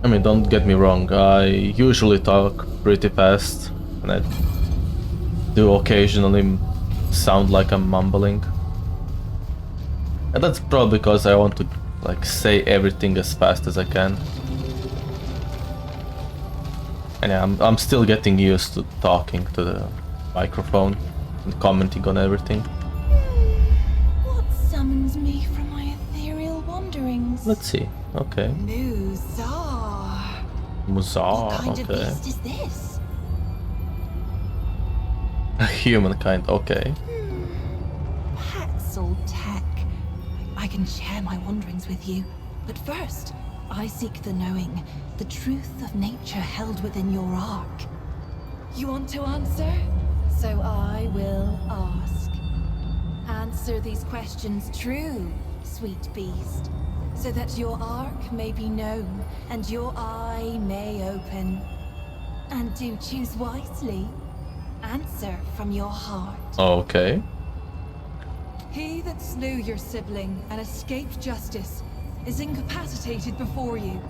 I mean, don't get me wrong, I usually talk pretty fast, and I do occasionally sound like I'm mumbling. And that's probably because I want to, like, say everything as fast as I can. And yeah, I'm still getting used to talking to the microphone and commenting on everything. What summons me from my ethereal wanderings? Let's see. Okay. Muzar. Muzar, What kind of okay. beast is this? Humankind, okay. Paxel Tech. I can share my wanderings with you. But first, I seek the knowing, the truth of nature held within your ark. You want to answer? So I will ask. Answer these questions true, sweet beast, so that your ark may be known and your eye may open. And do choose wisely. Answer from your heart. Okay. He that slew your sibling and escaped justice is incapacitated before you.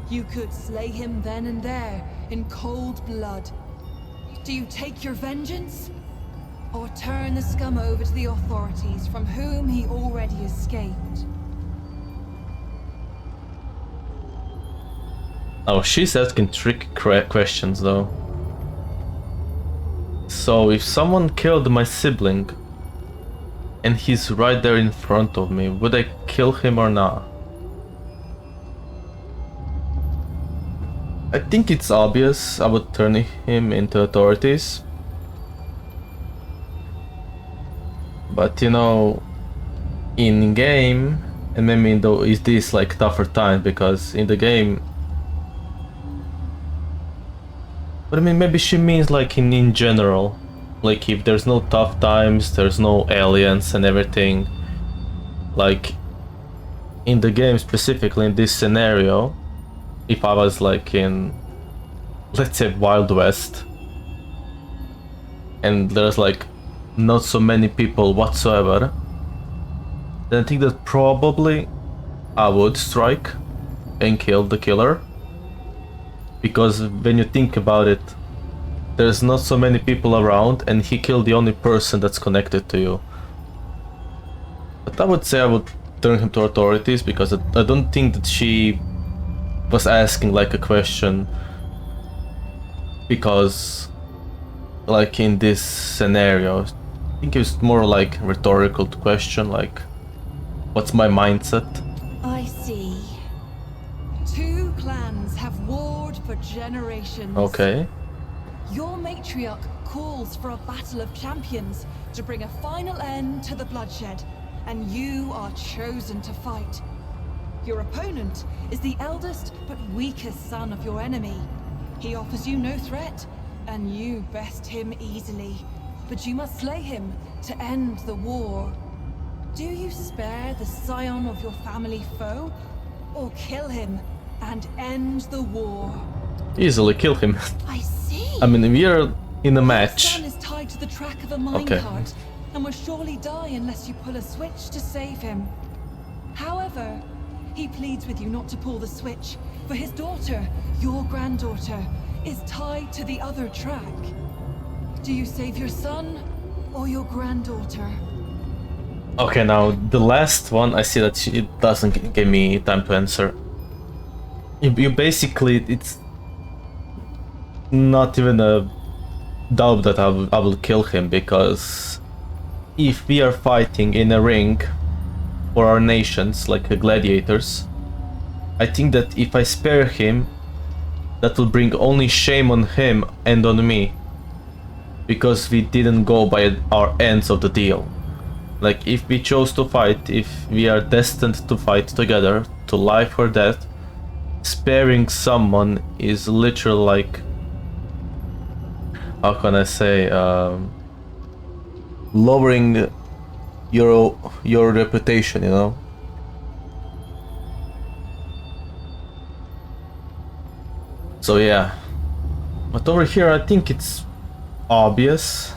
You could slay him then and there, in cold blood. Do you take your vengeance? Or turn the scum over to the authorities from whom he already escaped? Oh, she's asking tricky questions though. So if someone killed my sibling and he's right there in front of me, would I kill him or not? I think it's obvious I would turn him into authorities. But you know, in game, and maybe though is this like tougher time because in the game. But I mean, maybe she means like in general, like if there's no tough times, there's no aliens and everything. Like in the game specifically in this scenario, if I was like in, let's say, Wild West, and there's like not so many people whatsoever, then I think that probably I would strike and kill the killer. Because when you think about it, there's not so many people around and he killed the only person that's connected to you. But I would say I would turn him to authorities because I don't think that she was asking like a question because like in this scenario, I think it was more like rhetorical question, like what's my mindset? I see. Two clans have warred for generations. Okay. Your matriarch calls for a battle of champions to bring a final end to the bloodshed, and you are chosen to fight. Your opponent is the eldest but weakest son of your enemy. He offers you no threat, and you best him easily. But you must slay him to end the war. Do you spare the scion of your family foe, or kill him and end the war? Easily kill him. I see. I mean, we are in a Your match. son is tied to the track of a minecart and will surely die unless you pull a switch to save him. However, he pleads with you not to pull the switch, for his daughter, your granddaughter, is tied to the other track. Do you save your son or your granddaughter? Okay, now the last one, I see that it doesn't give me time to answer. You basically, it's not even a doubt that I will kill him, because if we are fighting in a ring for our nations, like gladiators, I think that if I spare him, that will bring only shame on him and on me, because we didn't go by our ends of the deal. Like, if we chose to fight, if we are destined to fight together, to life or death, sparing someone is literally like, how can I say, lowering your reputation, you know? So yeah, but over here I think it's obvious.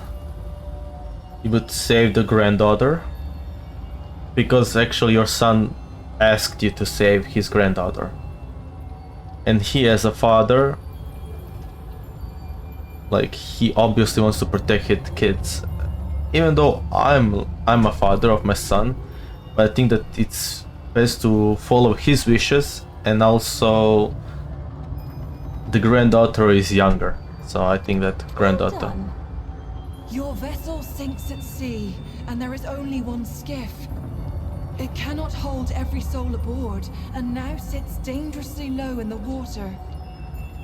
You would save the granddaughter, because actually your son asked you to save his granddaughter. And he, as a father, like, he obviously wants to protect his kids. Even though I'm a father of my son, but I think that it's best to follow his wishes, and also the granddaughter is younger, so I think that Well granddaughter. done. Your vessel sinks at sea, and there is only one skiff. It cannot hold every soul aboard, and now sits dangerously low in the water.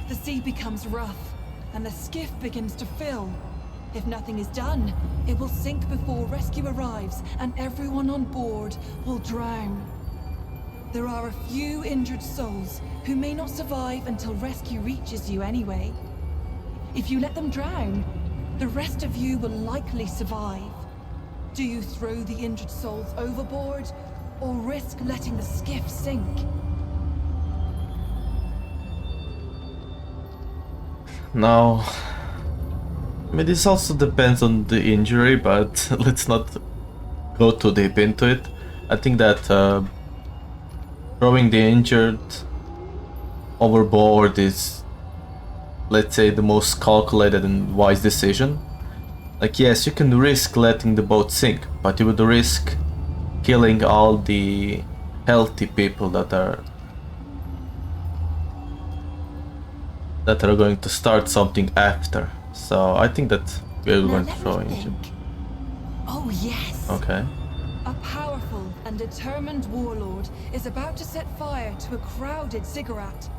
The sea becomes rough, and the skiff begins to fill. If nothing is done, it will sink before rescue arrives, and everyone on board will drown. There are a few injured souls who may not survive until rescue reaches you anyway. If you let them drown, the rest of you will likely survive. Do you throw the injured souls overboard, or risk letting the skiff sink? Now, I mean, this also depends on the injury, but let's not go too deep into it. I think that throwing the injured overboard is, let's say, the most calculated and wise decision. Like, yes, you can risk letting the boat sink, but you would risk killing all the healthy people that are going to start something after. So I think that we're Now going to let throw me injured. think. Oh yes! Okay. A powerful and determined warlord is about to set fire to a crowded ziggurat.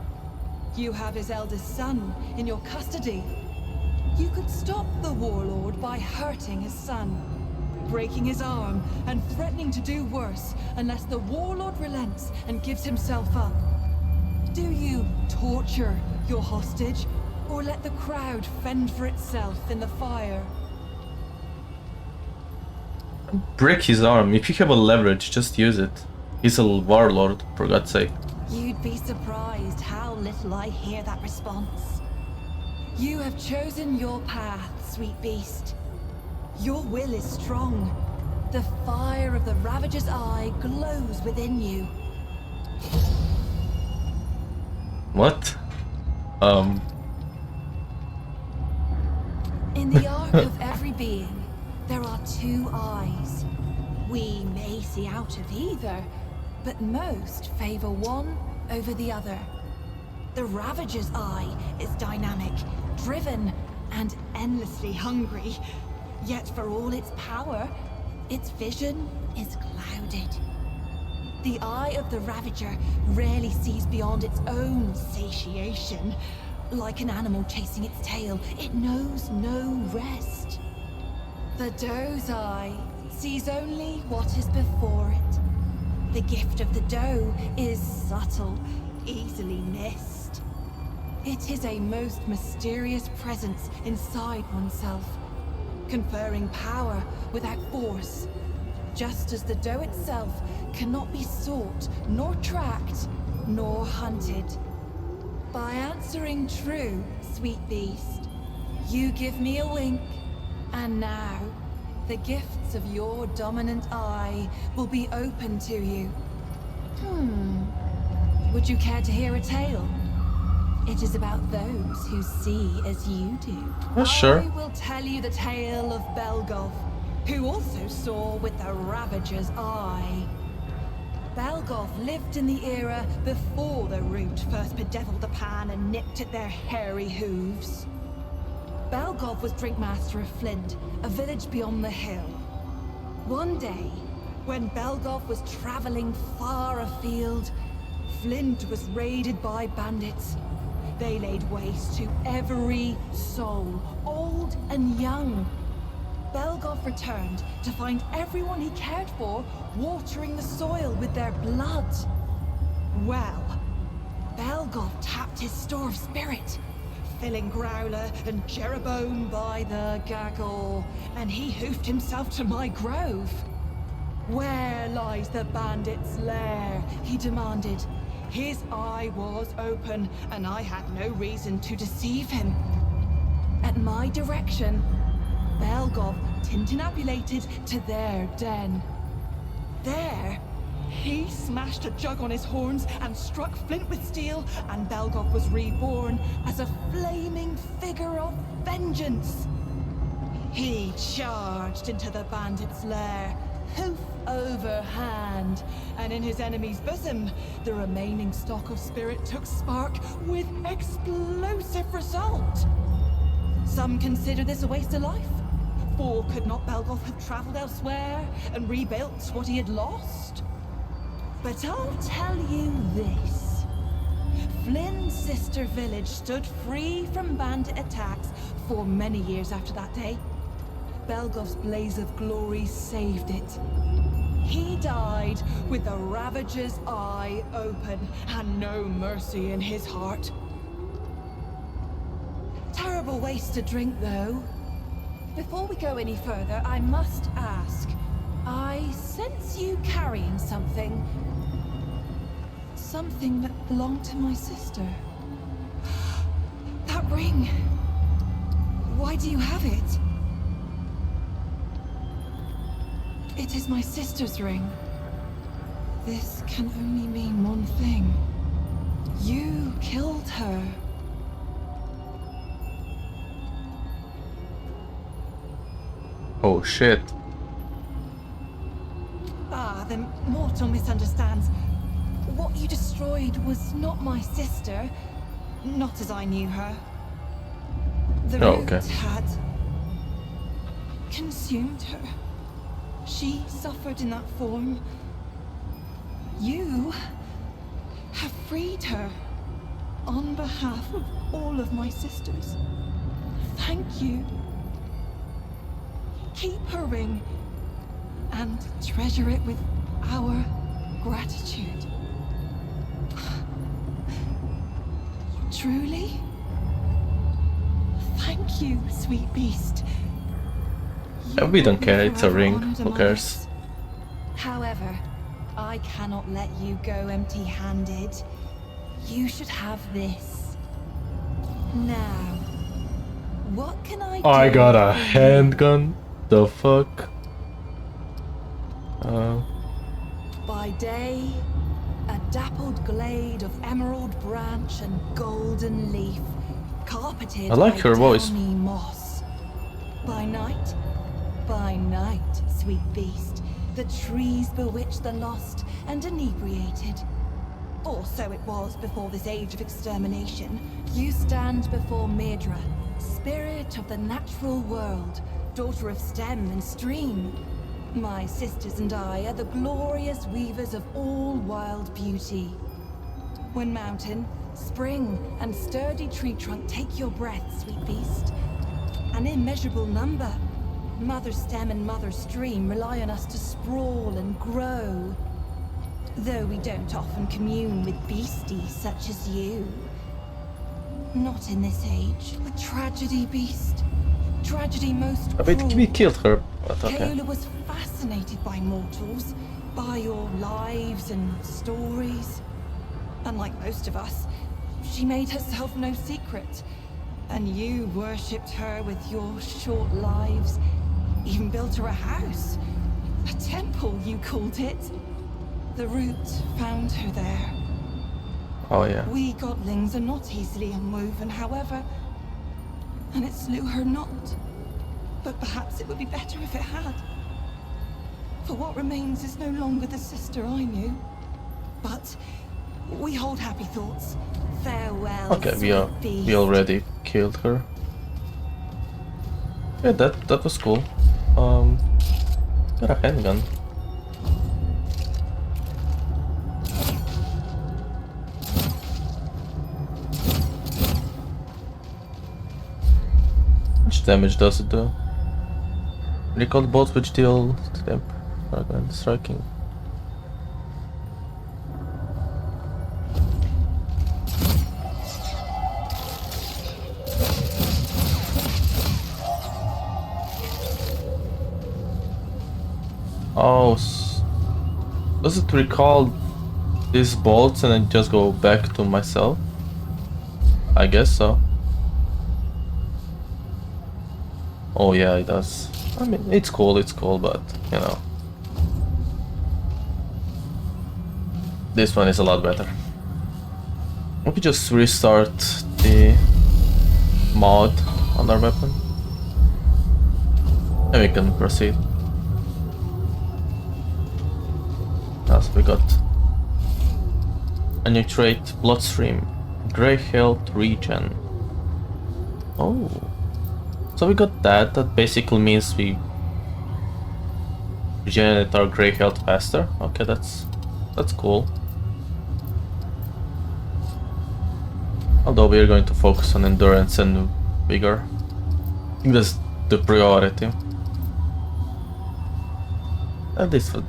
You have his eldest son in your custody. You could stop the warlord by hurting his son, breaking his arm, and threatening to do worse unless the warlord relents and gives himself up. Do you torture your hostage, or let the crowd fend for itself in the fire? Break his arm. If you have a leverage, just use it. He's a warlord, for God's sake. You'd be surprised how little I hear that response. You have chosen your path, sweet beast. Your will is strong. The fire of the Ravager's eye glows within you. What? In the arc of every being, there are two eyes. We may see out of either, but most favor one over the other. The Ravager's eye is dynamic, driven, and endlessly hungry. Yet for all its power, its vision is clouded. The eye of the Ravager rarely sees beyond its own satiation. Like an animal chasing its tail, it knows no rest. The doe's eye sees only what is before it. The gift of the doe is subtle, easily missed. It is a most mysterious presence inside oneself, conferring power without force, just as the doe itself cannot be sought, nor tracked, nor hunted. By answering true, sweet beast, you give me a wink, and now the gifts of your dominant eye will be open to you. Would you care to hear a tale? It is about those who see as you do. Oh, sure. I will tell you the tale of Belgov, who also saw with the Ravager's eye. Belgov lived in the era before the Root first bedeviled the pan and nipped at their hairy hooves. Belgov was Drinkmaster of Flint, a village beyond the hill. One day, when Belgov was traveling far afield, Flint was raided by bandits. They laid waste to every soul, old and young. Belgov returned to find everyone he cared for watering the soil with their blood. Well, Belgov tapped his store of spirit, filling Growler and Jeroboam by the gaggle, and he hoofed himself to my grove. Where lies the bandit's lair? He demanded. His eye was open, and I had no reason to deceive him. At my direction, Belgov tintinabulated to their den. There, He smashed a jug on his horns and struck flint with steel, and Belgov was reborn as a flaming figure of vengeance. He charged into the bandit's lair, hoof over hand, and in his enemy's bosom, the remaining stock of spirit took spark with explosive result. Some consider this a waste of life, for could not Belgov have travelled elsewhere and rebuilt what he had lost? But I'll tell you this. Flynn's sister village stood free from bandit attacks for many years after that day. Belgov's blaze of glory saved it. He died with the Ravager's eye open and no mercy in his heart. Terrible waste to drink, though. Before we go any further, I must ask. I sense you carrying something. Something that belonged to my sister. That ring. Why do you have it? It is my sister's ring. This can only mean one thing. You killed her. Oh shit. Ah, the mortal misunderstands. What you destroyed was not my sister, not as I knew her. The root had consumed her. She suffered in that form. You have freed her on behalf of all of my sisters. Thank you. Keep her ring and treasure it with our gratitude. Truly? Thank you, sweet beast. We don't care, it's a ring, who cares? However, I cannot let you go empty-handed. You should have this. Now, what can I do? I got a handgun? The fuck? By day, a dappled glade of emerald branch and golden leaf, carpeted I like by her voice. downy moss. By night, sweet beast, the trees bewitch the lost and inebriated. Or so it was before this age of extermination. You stand before Medra, spirit of the natural world, daughter of stem and stream. My sisters and I are the glorious weavers of all wild beauty. When mountain, spring, and sturdy tree trunk take your breath, sweet beast, an immeasurable number, mother stem and mother stream rely on us to sprawl and grow. Though we don't often commune with beasties such as you. Not in this age. A tragedy, beast. Tragedy most I bet cruel. we killed her, but okay. Kaola was fascinated by mortals, by your lives and stories. Unlike most of us, she made herself no secret. And you worshipped her with your short lives. Even built her a house. A temple, you called it. The root found her there. Oh yeah. We godlings are not easily unwoven, however. And it slew her not. But perhaps it would be better if it had. For what remains is no longer the sister I knew. But we hold happy thoughts. Farewell. Okay, sweet beast. we already killed her. Yeah, that was cool. Got a handgun. How much damage does it do? Recall bolts which deal temp fragment striking. Oh, does it recall these bolts and then just go back to myself? I guess so. Oh yeah, it does. I mean, it's cool, but you know. This one is a lot better. Let me just restart the mod on our weapon. And we can proceed. As we got a new trait, Bloodstream, Grey Health Regen. Oh, so we got that. That basically means we regenerate our Grey Health faster. Okay, that's cool. Although we are going to focus on endurance and vigor. I think that's the priority.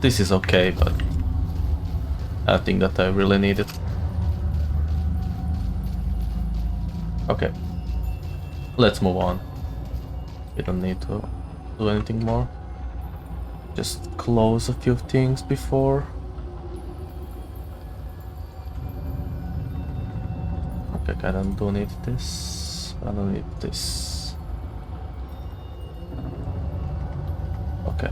This is okay, but I think that I really need it. Okay, let's move on. We don't need to do anything more. Just close a few things before. Okay, I don't need this. I don't need this. Okay.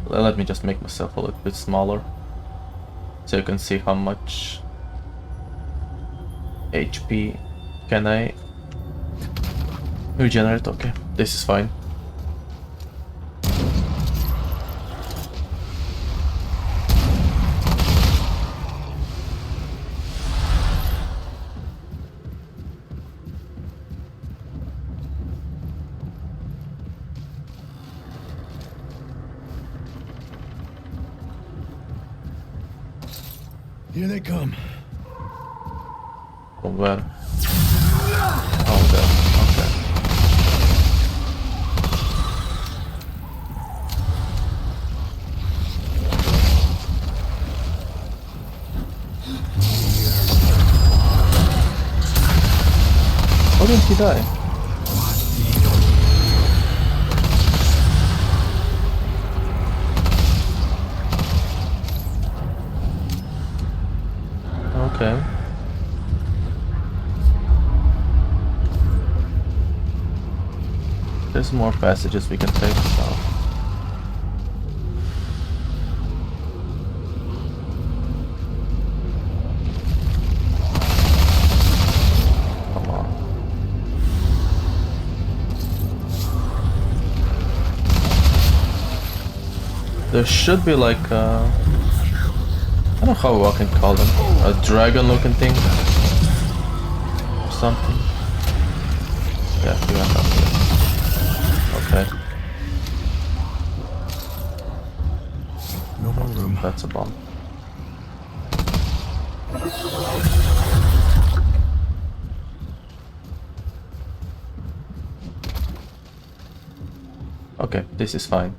Let me just make myself a little bit smaller, so you can see how much HP can I regenerate. Okay, this is fine. Here they come. From where? Oh, there. Okay. How did he die? Okay. There's more passages we can take, so. Come on. There should be like a... I don't know how I can call them. A dragon looking thing? Or something? Yeah, we went up here. Okay. No more room. That's a bomb. Okay, this is fine.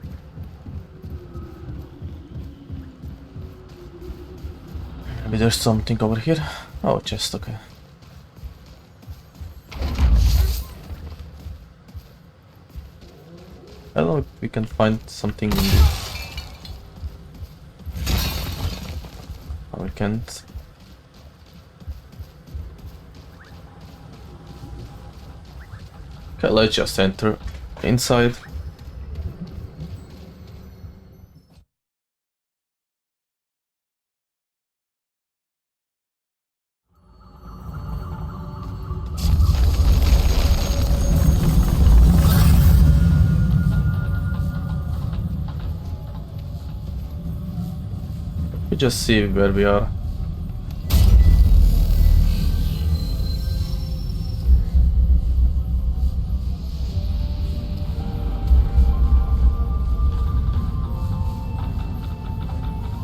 Maybe there's something over here. Oh, chest, okay. I don't know if we can find something in this. Oh, we can't. Okay, let's just enter inside. We just see where we are.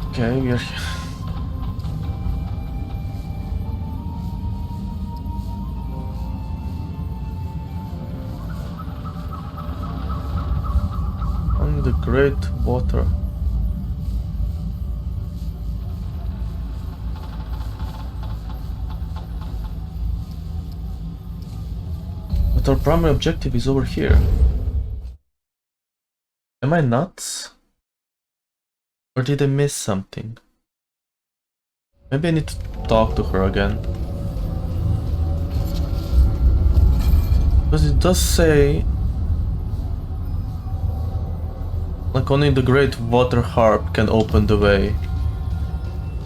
Okay, we are here. On the great water. But our primary objective is over here. Am I nuts? Or did I miss something? Maybe I need to talk to her again. Because it does say... like only the great water harp can open the way.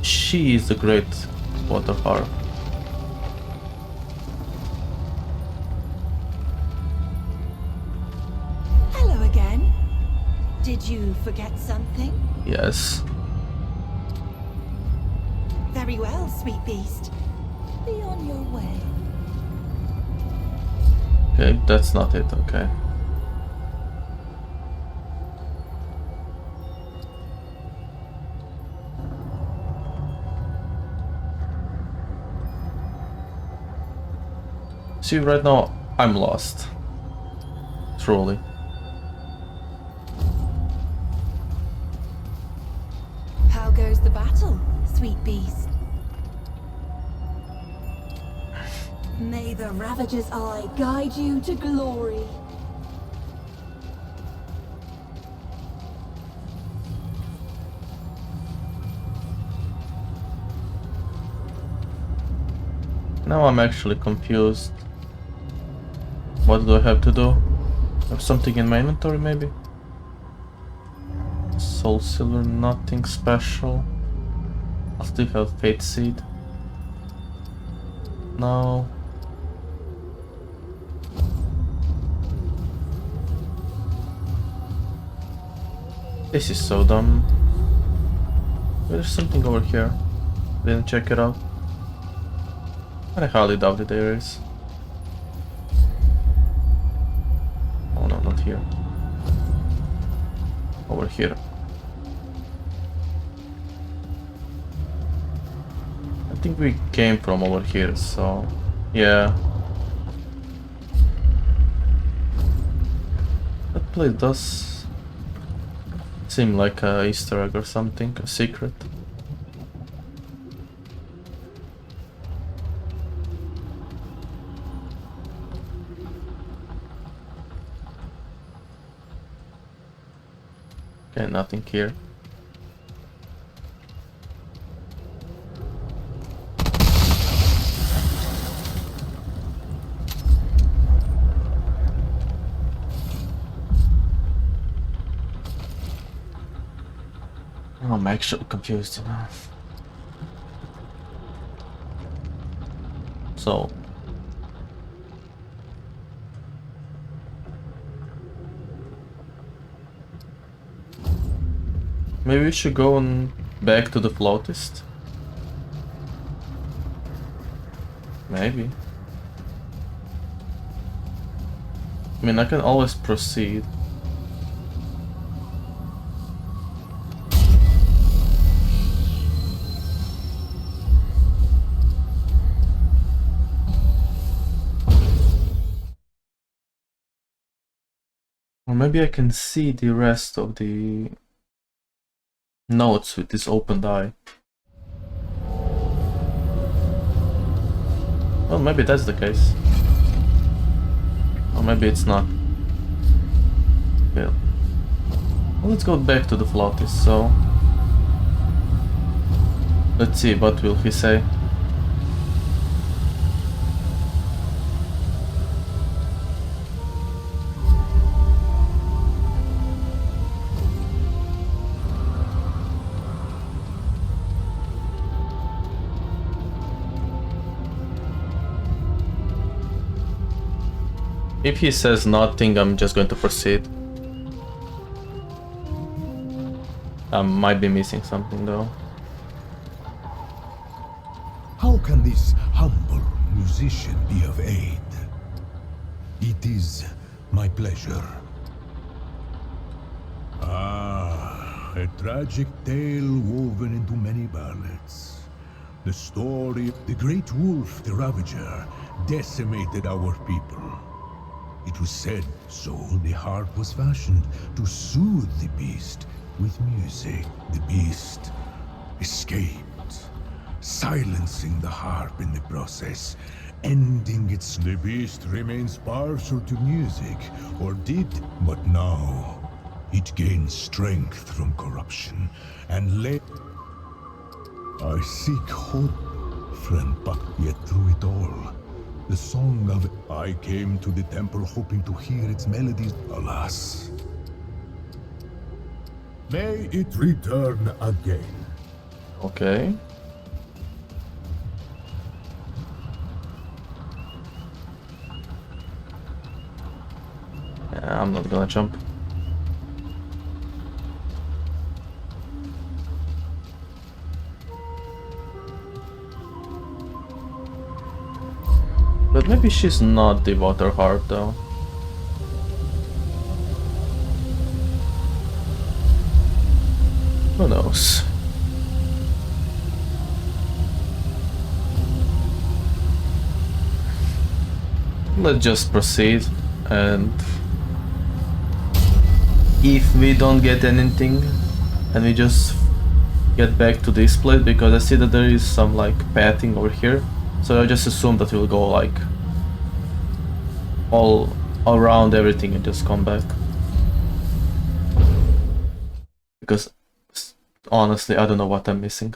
She is a great water harp. Hello again. Did you forget something? Yes. Very well, sweet beast. Be on your way. Okay, that's not it, okay. See, right now, I'm lost. Truly. How goes the battle, sweet beast? May the Ravager's eye guide you to glory. Now I'm actually confused. What do I have to do? Have something in my inventory, maybe? Soul Silver, nothing special. I'll still have Fate Seed. No. This is so dumb. There's something over here. Didn't check it out. I highly doubt that there is. Oh no, not here. Over here. I think we came from over here, so yeah. That place does seem like a Easter egg or something, a secret. Okay, nothing here. Oh, I'm actually confused now. So maybe we should go on back to the flautist. Maybe. I mean, I can always proceed. Or maybe I can see the rest of the notes with this opened eye. Well, maybe that's the case. Or maybe it's not. Well, let's go back to the flautist, so... Let's see, what will he say? If he says nothing, I'm just going to proceed. I might be missing something though. How can this humble musician be of aid? It is my pleasure. Ah, a tragic tale woven into many ballads. The story, the great wolf, the Ravager, decimated our people. It was said, so the harp was fashioned to soothe the beast with music. The beast escaped, silencing the harp in the process, ending its... The beast remains partial to music, or did, but now it gains strength from corruption, and I seek hope, friend, but yet through it all, the song of... I came to the temple hoping to hear its melodies. Alas. May it return again. Okay. I'm not gonna jump. But maybe she's not the water heart though. Who knows? Let's just proceed, and if we don't get anything and we just get back to this place, because I see that there is some like pathing over here, so I just assume that we'll go like all around everything and just come back, because honestly I don't know what I'm missing.